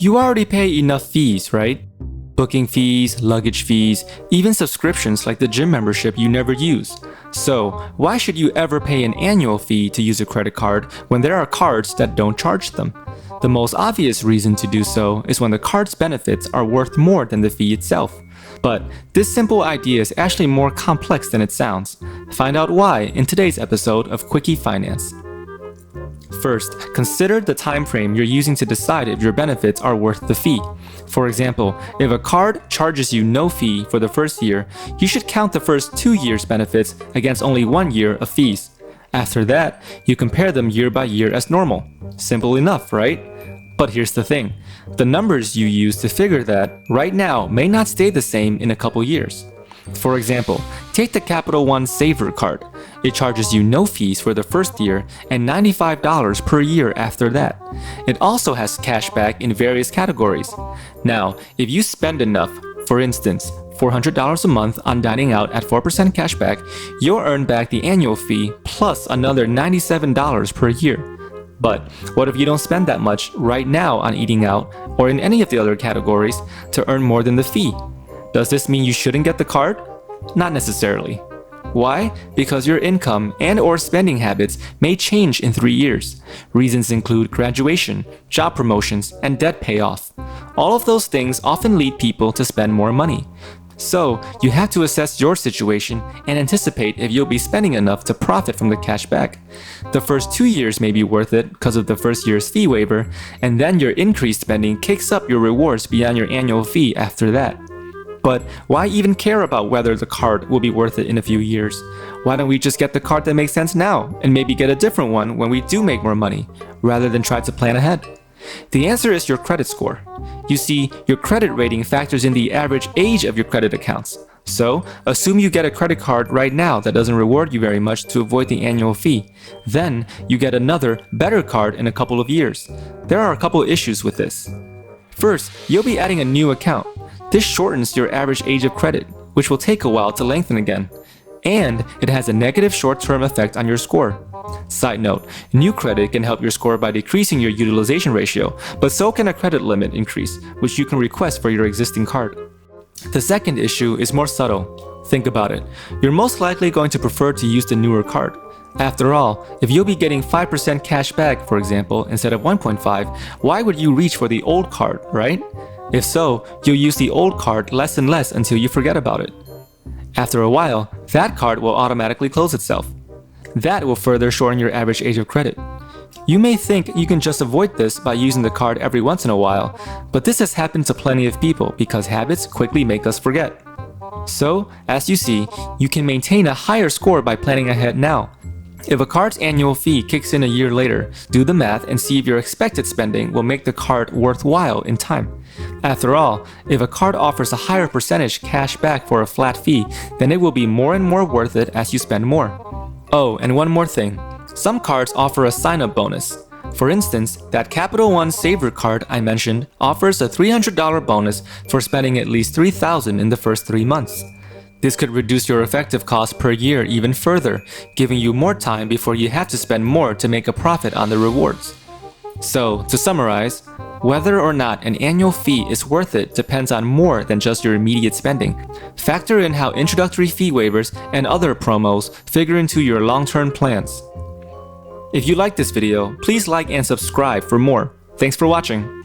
You already pay enough fees, right? Booking fees, luggage fees, even subscriptions like the gym membership you never use. So, why should you ever pay an annual fee to use a credit card when there are cards that don't charge them? The most obvious reason to do so is when the card's benefits are worth more than the fee itself. But this simple idea is actually more complex than it sounds. Find out why in today's episode of Kwik-E Finance. First, consider the time frame you're using to decide if your benefits are worth the fee. For example, if a card charges you no fee for the first year, you should count the first 2 years' benefits against only 1 year of fees. After that, you compare them year by year as normal. Simple enough, right? But here's the thing. The numbers you use to figure that right now may not stay the same in a couple years. For example, take the Capital One Saver card. It charges you no fees for the first year and $95 per year after that. It also has cash back in various categories. Now, if you spend enough, for instance, $400 a month on dining out at 4% cashback, you'll earn back the annual fee plus another $97 per year. But what if you don't spend that much right now on eating out or in any of the other categories to earn more than the fee? Does this mean you shouldn't get the card? Not necessarily. Why? Because your income and/or spending habits may change in 3 years. Reasons include graduation, job promotions, and debt payoff. All of those things often lead people to spend more money. So, you have to assess your situation and anticipate if you'll be spending enough to profit from the cash back. The first 2 years may be worth it because of the first year's fee waiver, and then your increased spending kicks up your rewards beyond your annual fee after that. But why even care about whether the card will be worth it in a few years? Why don't we just get the card that makes sense now and maybe get a different one when we do make more money, rather than try to plan ahead? The answer is your credit score. You see, your credit rating factors in the average age of your credit accounts. So, assume you get a credit card right now that doesn't reward you very much to avoid the annual fee. Then, you get another, better card in a couple of years. There are a couple issues with this. First, you'll be adding a new account. This shortens your average age of credit, which will take a while to lengthen again. And it has a negative short-term effect on your score. Side note, new credit can help your score by decreasing your utilization ratio, but so can a credit limit increase, which you can request for your existing card. The second issue is more subtle. Think about it. You're most likely going to prefer to use the newer card. After all, if you'll be getting 5% cash back, for example, instead of 1.5, why would you reach for the old card, right? If so, you'll use the old card less and less until you forget about it. After a while, that card will automatically close itself. That will further shorten your average age of credit. You may think you can just avoid this by using the card every once in a while, but this has happened to plenty of people because habits quickly make us forget. So, as you see, you can maintain a higher score by planning ahead now. If a card's annual fee kicks in a year later, do the math and see if your expected spending will make the card worthwhile in time. After all, if a card offers a higher percentage cash back for a flat fee, then it will be more and more worth it as you spend more. Oh, and one more thing. Some cards offer a sign-up bonus. For instance, that Capital One Saver card I mentioned offers a $300 bonus for spending at least $3,000 in the first 3 months. This could reduce your effective cost per year even further, giving you more time before you have to spend more to make a profit on the rewards. So, to summarize, whether or not an annual fee is worth it depends on more than just your immediate spending. Factor in how introductory fee waivers and other promos figure into your long-term plans. If you liked this video, please like and subscribe for more. Thanks for watching.